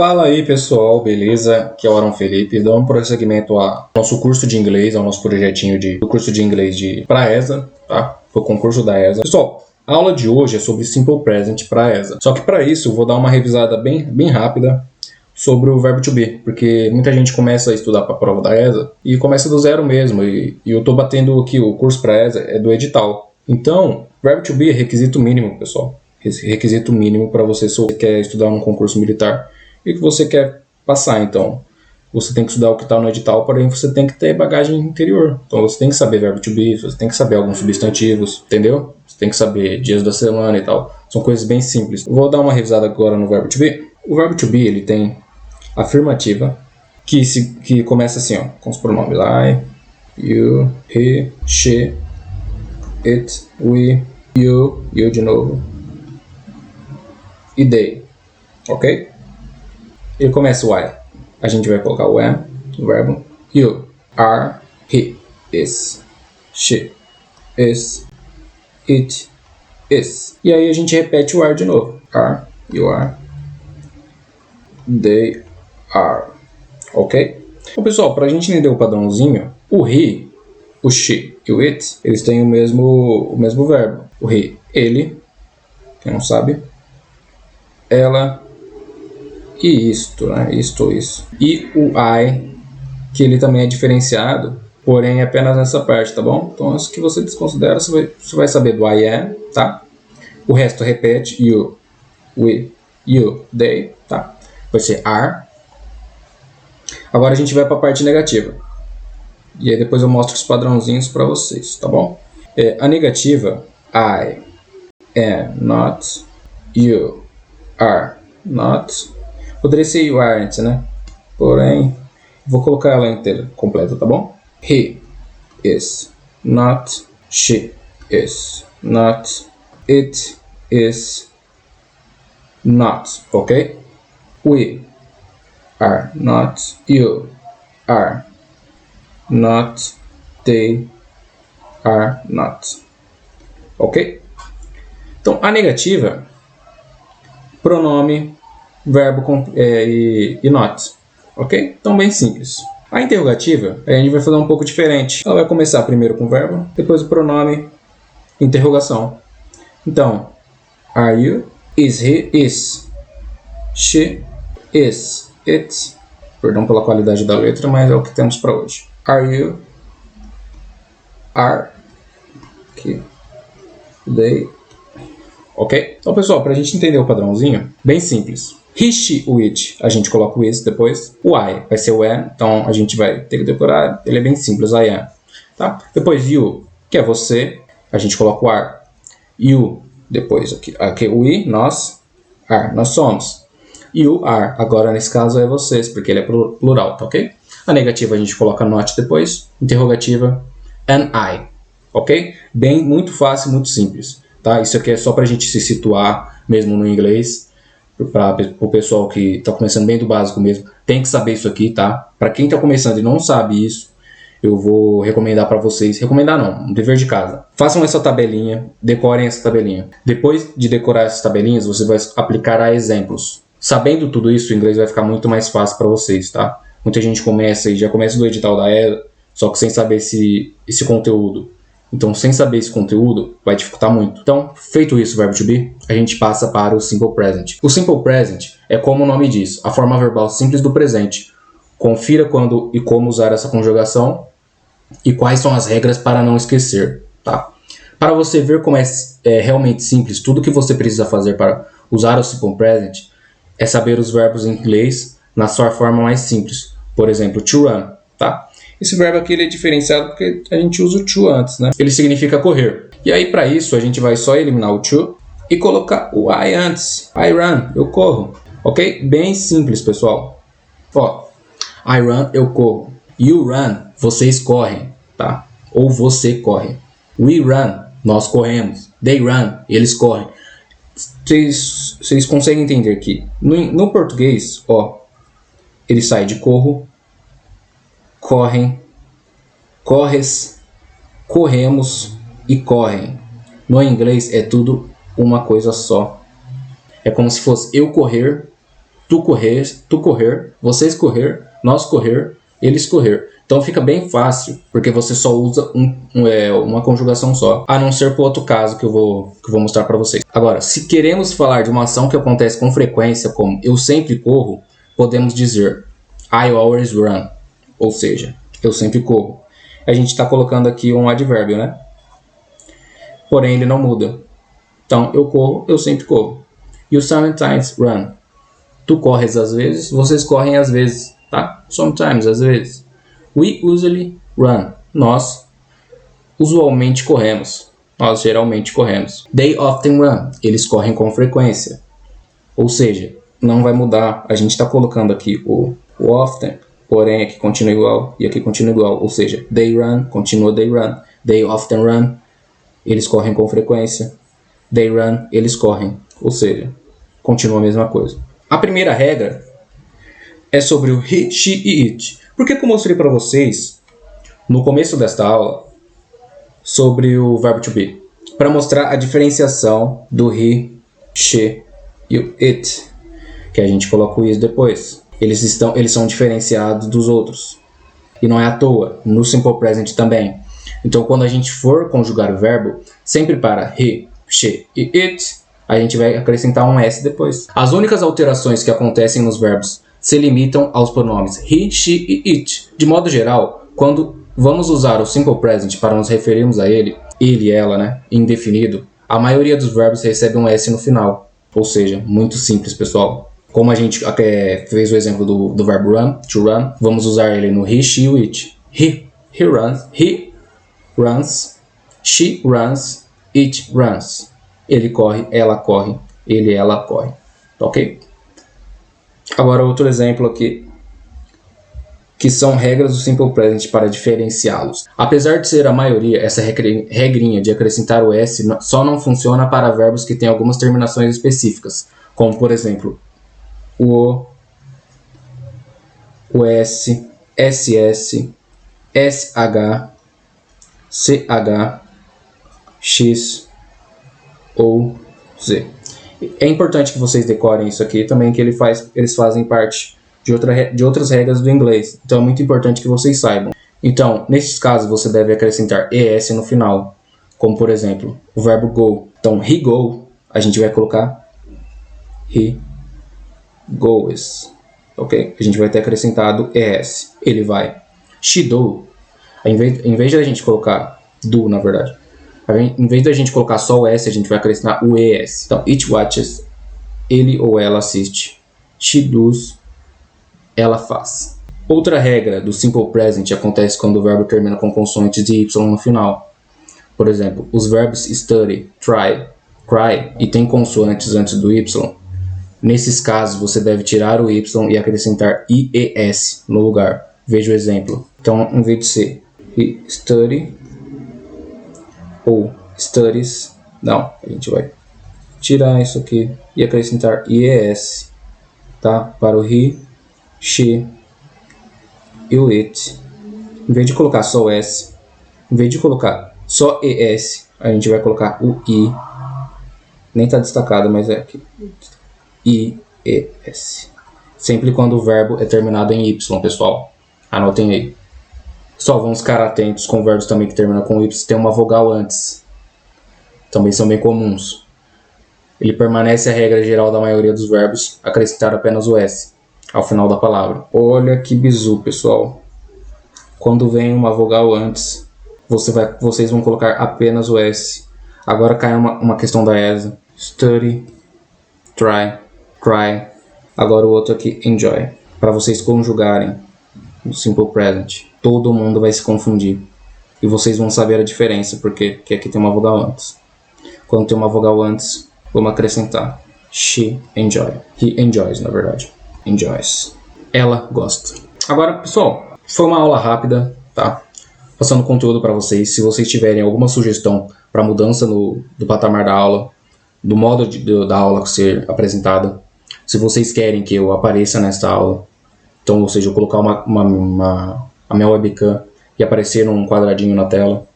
Fala aí pessoal, beleza? Aqui é o Arão Felipe, dando prosseguimento ao nosso curso de inglês, ao nosso projetinho do curso de inglês para ESA, tá? Foi o concurso da ESA. Pessoal, a aula de hoje é sobre Simple Present para ESA. Só que para isso eu vou dar uma revisada bem rápida sobre o verbo to be, porque muita gente começa a estudar para a prova da ESA e começa do zero mesmo, e eu tô batendo aqui, o curso para ESA é do edital. Então, verbo to be é requisito mínimo, pessoal. Requisito mínimo para você que quer estudar num concurso militar e que você quer passar. Então, você tem que estudar o que está no edital, porém você tem que ter bagagem interior. Então, você tem que saber verbo to be, você tem que saber alguns substantivos, entendeu? Você tem que saber dias da semana e tal. São coisas bem simples. Vou dar uma revisada agora no verbo to be. O verbo to be, ele tem afirmativa, que começa assim, ó, com os pronomes I, you, he, she, it, we, you de novo, e they, ok? Ele começa o I. A gente vai colocar o am, o verbo. You, are, he, is, she, is, it, is. E aí a gente repete o are de novo. Are, you are, they are. Ok? Então, pessoal, para a gente entender o padrãozinho, o he, o she e o it, eles têm o mesmo verbo. O he, ele, quem não sabe, ela, e isto, né? Isto. E o I, que ele também é diferenciado, porém é apenas nessa parte, tá bom? Então, isso que você desconsidera, você vai saber do I am, tá? O resto repete, you, we, you, they, tá? Vai ser are. Agora a gente vai para a parte negativa. E aí depois eu mostro os padrãozinhos para vocês, tá bom? A negativa, I am not, you are not. Poderia ser you aren't, né? Porém, vou colocar ela inteira, completa, tá bom? He is not, she is not, it is not, ok? We are not, you are not, they are not, ok? Então, a negativa, pronome, verbo e not, ok? Então, bem simples. A interrogativa, a gente vai fazer um pouco diferente. Ela vai começar primeiro com o verbo, depois o pronome, interrogação. Então, are you, is he, is, she, is, it. Perdão pela qualidade da letra, mas é o que temos para hoje. Are you, are, aqui, they, ok? Então, pessoal, para a gente entender o padrãozinho, bem simples. He, she, o it, a gente coloca o is depois. O I vai ser o am, então a gente vai ter que decorar. Ele é bem simples, I am. Tá? Depois you, que é você, a gente coloca o are. You, depois aqui we, nós, are, nós somos. You are, agora nesse caso é vocês, porque ele é plural, tá ok? A negativa a gente coloca not depois. Interrogativa, an I, ok? Muito fácil, muito simples. Tá? Isso aqui é só para a gente se situar mesmo no inglês. Para o pessoal que está começando bem do básico mesmo, tem que saber isso aqui, tá? Para quem está começando e não sabe isso, eu vou recomendar para vocês, recomendar não, um dever de casa. Façam essa tabelinha, decorem essa tabelinha. Depois de decorar essas tabelinhas, você vai aplicar a exemplos. Sabendo tudo isso, o inglês vai ficar muito mais fácil para vocês, tá? Muita gente já começa do edital da ESA, só que sem saber esse conteúdo. Então, sem saber esse conteúdo, vai dificultar muito. Então, feito isso, o verbo to be, a gente passa para o simple present. O simple present é como o nome diz, a forma verbal simples do presente. Confira quando e como usar essa conjugação e quais são as regras para não esquecer, tá? Para você ver como é realmente simples, tudo que você precisa fazer para usar o simple present é saber os verbos em inglês na sua forma mais simples. Por exemplo, to run, tá? Esse verbo aqui ele é diferenciado porque a gente usa o to antes, né? Ele significa correr. E aí, para isso, a gente vai só eliminar o to e colocar o I antes. I run, eu corro. Ok? Bem simples, pessoal. Ó, I run, eu corro. You run, vocês correm, tá? Ou você corre. We run, nós corremos. They run, eles correm. Vocês conseguem entender que no português, ó, ele sai de corro, correm, corres, corremos e correm. No inglês é tudo uma coisa só. É como se fosse eu correr, tu correr, vocês correr, nós correr, eles correr. Então fica bem fácil, porque você só usa uma conjugação só, a não ser para outro caso que eu vou mostrar para vocês. Agora, se queremos falar de uma ação que acontece com frequência, como eu sempre corro, podemos dizer I always run, ou seja, eu sempre corro. A gente está colocando aqui um advérbio, né? Porém, ele não muda. Então, eu corro, eu sempre corro. You sometimes run. Tu corres às vezes, vocês correm às vezes, tá? Sometimes, às vezes. We usually run. Nós usualmente corremos. Nós geralmente corremos. They often run. Eles correm com frequência. Ou seja, não vai mudar. A gente está colocando aqui o often, porém aqui continua igual e aqui continua igual. Ou seja, they run, continua they run. They often run. Eles correm com frequência. They run, eles correm. Ou seja, continua a mesma coisa. A primeira regra é sobre o he, she e it. Por que eu mostrei para vocês, no começo desta aula, sobre o verbo to be? Para mostrar a diferenciação do he, she e o it. Que a gente coloca o is depois. Eles são diferenciados dos outros. E não é à toa, no simple present também. Então, quando a gente for conjugar o verbo, sempre para he, she e it, a gente vai acrescentar um s depois. As únicas alterações que acontecem nos verbos se limitam aos pronomes he, she e it. De modo geral, quando vamos usar o simple present para nos referirmos a ele e ela, né, indefinido, a maioria dos verbos recebe um s no final. Ou seja, muito simples, pessoal. Como a gente fez o exemplo do verbo run, to run, vamos usar ele no he, she e it. He runs, she runs, it runs. Ele corre, ela corre, ele, ela corre. Ok? Agora outro exemplo aqui, que são regras do simple present para diferenciá-los. Apesar de ser a maioria, essa regrinha de acrescentar o s só não funciona para verbos que têm algumas terminações específicas, como por exemplo, o s, ss, sh, ch, x ou z. É importante que vocês decorem isso aqui também, que eles fazem parte de outras regras do inglês. Então é muito importante que vocês saibam. Então, nesses casos, você deve acrescentar es no final. Como, por exemplo, o verbo go. Então, he go, a gente vai colocar he goes. Ok? A gente vai ter acrescentado es. Ele vai. She do. Em vez de a gente colocar do, na verdade. Em vez da gente colocar só o S, a gente vai acrescentar o ES. Então, it watches, ele ou ela assiste. She does, ela faz. Outra regra do simple present acontece quando o verbo termina com consoantes de Y no final. Por exemplo, os verbos study, try, cry e tem consoantes antes do Y. Nesses casos, você deve tirar o Y e acrescentar IES no lugar. Veja o exemplo. Então, em vez de ser he study ou studies, não, a gente vai tirar isso aqui e acrescentar IES, tá? Para o he, she e o it. Em vez de colocar só o S, em vez de colocar só ES, a gente vai colocar o I, nem está destacado, mas é aqui, IES. Sempre quando o verbo é terminado em Y, pessoal. Anotem aí. Só vamos ficar atentos com verbos também que terminam com Y, tem uma vogal antes. Também são bem comuns. Ele permanece a regra geral da maioria dos verbos, acrescentar apenas o S ao final da palavra. Olha que bizu, pessoal. Quando vem uma vogal antes, vocês vão colocar apenas o S. Agora cai uma questão da ESA. Study, try, cry. Agora o outro aqui, enjoy. Para vocês conjugarem no simple present. Todo mundo vai se confundir. E vocês vão saber a diferença, porque aqui tem uma vogal antes. Quando tem uma vogal antes, vamos acrescentar. She enjoy. He enjoys, na verdade. Enjoys. Ela gosta. Agora, pessoal, foi uma aula rápida, tá? Passando conteúdo para vocês. Se vocês tiverem alguma sugestão para mudança do patamar da aula, do modo da aula ser apresentada, se vocês querem que eu apareça nesta aula, então, ou seja, eu colocar a minha webcam e aparecer num quadradinho na tela.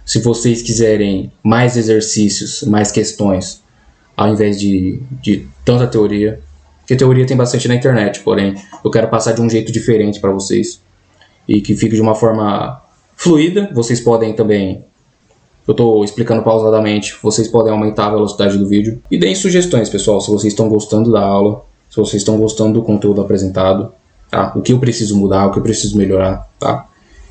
Se vocês quiserem mais exercícios, mais questões, ao invés de tanta teoria, Porque teoria tem bastante na internet, porém eu quero passar de um jeito diferente para vocês e que fique de uma forma fluida. Vocês podem também, eu estou explicando pausadamente, vocês podem aumentar a velocidade do vídeo. E deem sugestões, pessoal, se vocês estão gostando da aula, se vocês estão gostando do conteúdo apresentado, tá? O que eu preciso mudar, o que eu preciso melhorar, tá?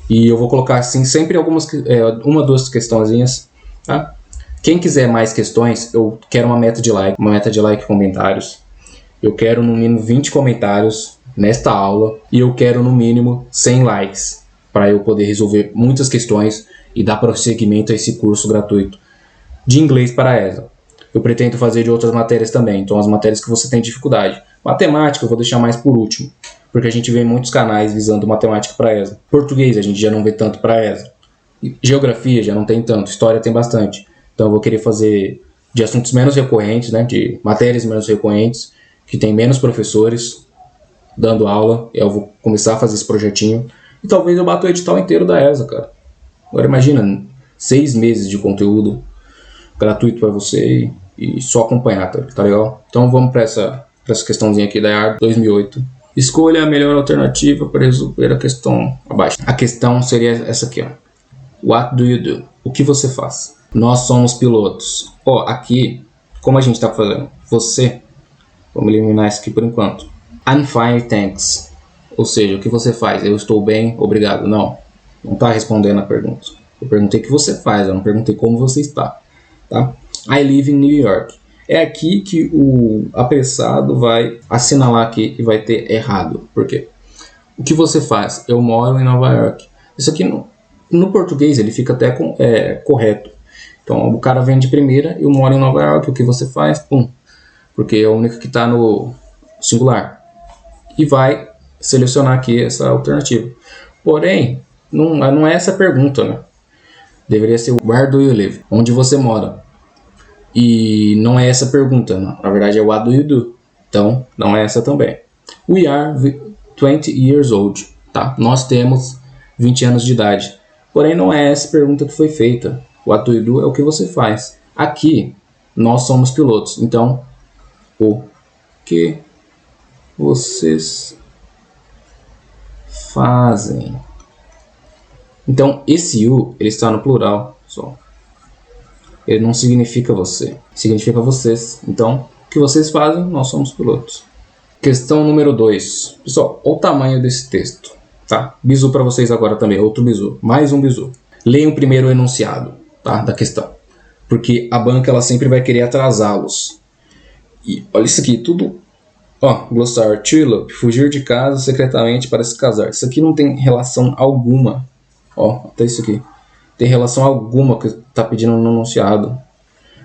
E eu vou colocar assim sempre uma, duas questõezinhas, tá? Quem quiser mais questões, eu quero uma meta de like e comentários. Eu quero no mínimo 20 comentários nesta aula e eu quero no mínimo 100 likes para eu poder resolver muitas questões e dar prosseguimento a esse curso gratuito de inglês para a ESA. Eu pretendo fazer de outras matérias também, então as matérias que você tem dificuldade. Matemática eu vou deixar mais por último, porque a gente vê muitos canais visando matemática para a ESA. Português a gente já não vê tanto para a ESA. Geografia já não tem tanto, história tem bastante. Então eu vou querer fazer de assuntos menos recorrentes, né, de matérias menos recorrentes, que tem menos professores dando aula. Eu vou começar a fazer esse projetinho e talvez eu bata o edital inteiro da ESA, cara. Agora imagina, 6 meses de conteúdo gratuito para você e só acompanhar, tá legal? Então vamos para essa questãozinha aqui da EAR 2008. Escolha a melhor alternativa para resolver a questão abaixo. A questão seria essa aqui, ó. What do you do? O que você faz? Nós somos pilotos. Ó, aqui, como a gente tá fazendo? Você... Vamos eliminar isso aqui por enquanto. I'm fine, thanks. Ou seja, o que você faz? Eu estou bem, obrigado. Não está respondendo a pergunta. Eu perguntei o que você faz, eu não perguntei como você está. Tá? I live in New York. É aqui que o apressado vai assinalar aqui e vai ter errado. Por quê? O que você faz? Eu moro em Nova York. Isso aqui no português ele fica até correto. Então o cara vem de primeira, eu moro em Nova York, o que você faz? Pum. Porque é o único que está no singular. E vai selecionar aqui essa alternativa. Porém, não é essa a pergunta, né? Deveria ser where do you live? Onde você mora? E não é essa a pergunta, não. Na verdade é what do you do? Então, não é essa também. We are 20 years old. Tá? Nós temos 20 anos de idade. Porém, não é essa a pergunta que foi feita. What do you do é o que você faz. Aqui, nós somos pilotos. Então, o que vocês fazem? Então, esse you, ele está no plural só. Ele não significa você, significa vocês. Então, o que vocês fazem? Nós somos pilotos. Questão número 2. Pessoal, olha o tamanho desse texto. Tá? Bizu para vocês agora também, outro bizu. Mais um bizu. Leiam primeiro o enunciado, tá, da questão. Porque a banca ela sempre vai querer atrasá-los. E olha isso aqui, tudo... Ó, glossário, tulip, fugir de casa secretamente para se casar. Isso aqui não tem relação alguma. Ó, até isso aqui. Tem relação alguma que está pedindo no enunciado.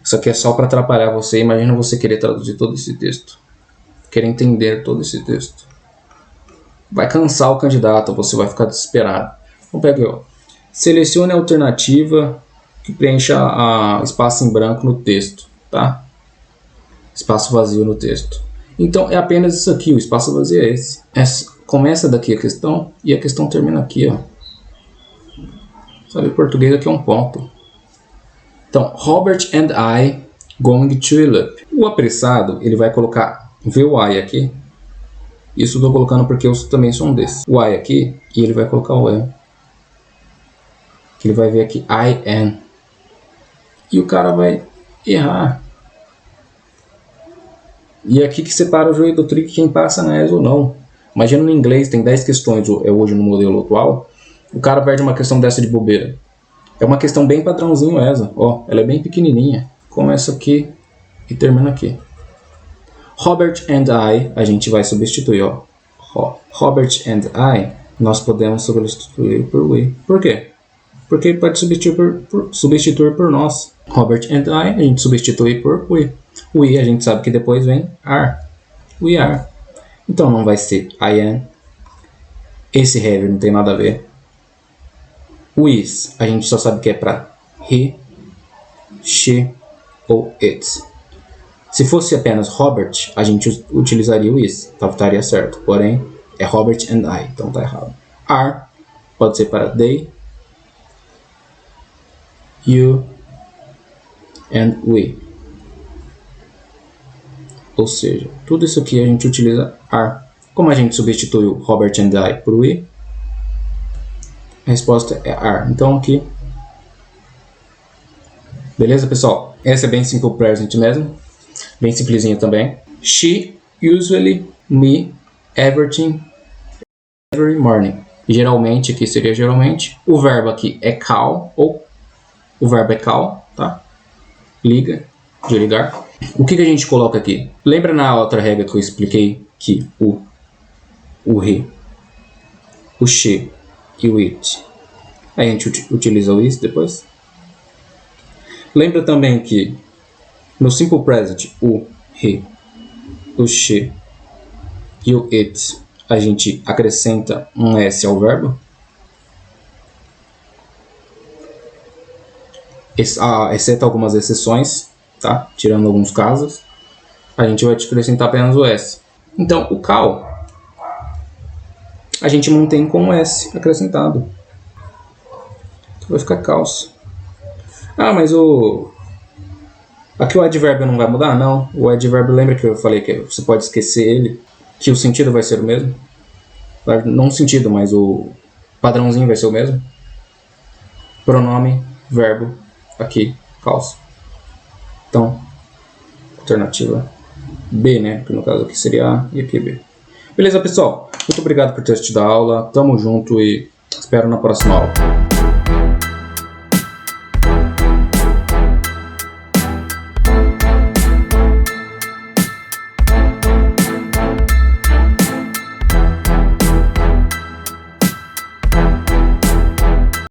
Isso aqui é só para atrapalhar você. Imagina você querer traduzir todo esse texto. Querer entender todo esse texto. Vai cansar o candidato, você vai ficar desesperado. Então pega aqui, ó. Selecione a alternativa que preencha espaço em branco no texto, tá? Espaço vazio no texto. Então é apenas isso aqui, o espaço vazio é esse. Começa daqui a questão e a questão termina aqui, ó. Sabe, português aqui é um ponto. Então, Robert and I going to Tulip. O apressado, ele vai colocar, vê o I aqui. Isso eu estou colocando porque eu também sou um desses. O I aqui, e ele vai colocar o E. Que ele vai ver aqui, I am. E o cara vai errar. E é aqui que separa o joio do trigo quem passa na ESA ou não. Imagina no inglês, tem 10 questões hoje no modelo atual. O cara perde uma questão dessa de bobeira. É uma questão bem padrãozinho ESA. Ó, ela é bem pequenininha. Começa aqui e termina aqui. Robert and I, a gente vai substituir, ó. Robert and I, nós podemos substituir por we. Por quê? Porque pode substituir por nós. Robert and I, a gente substitui por we. We, a gente sabe que depois vem are. We are. Então não vai ser I am. Esse have não tem nada a ver. O is, a gente só sabe que é para he, she ou it. Se fosse apenas Robert, a gente utilizaria o is, então estaria certo. Porém, é Robert and I, então está errado. Are pode ser para they, you and we. Ou seja, tudo isso aqui a gente utiliza are. Como a gente substituiu Robert and I por we, a resposta é are. Então aqui. Beleza, pessoal? Esse é bem simple present mesmo. Bem simplesinho também. She usually me everything every morning. Geralmente, aqui seria geralmente. O verbo aqui é call, ou o verbo é call, tá? Liga, de ligar. O que a gente coloca aqui? Lembra na outra regra que eu expliquei que o he, o she e o it, a gente utiliza o is depois? Lembra também que no simple present, o he, o she e o it, a gente acrescenta um S ao verbo? Exceto algumas exceções, tá? Tirando alguns casos, a gente vai acrescentar apenas o S. Então, o call, a gente mantém com o S acrescentado. Então, vai ficar calls. Ah, mas aqui o advérbio não vai mudar? Não. O advérbio, lembra que eu falei que você pode esquecer ele? Que o sentido vai ser o mesmo? Não o sentido, mas o padrãozinho vai ser o mesmo. Pronome, verbo, aqui, calls. Então, alternativa B, né? Que no caso aqui seria A e aqui é B. Beleza, pessoal? Muito obrigado por ter assistido a aula. Tamo junto e espero na próxima aula.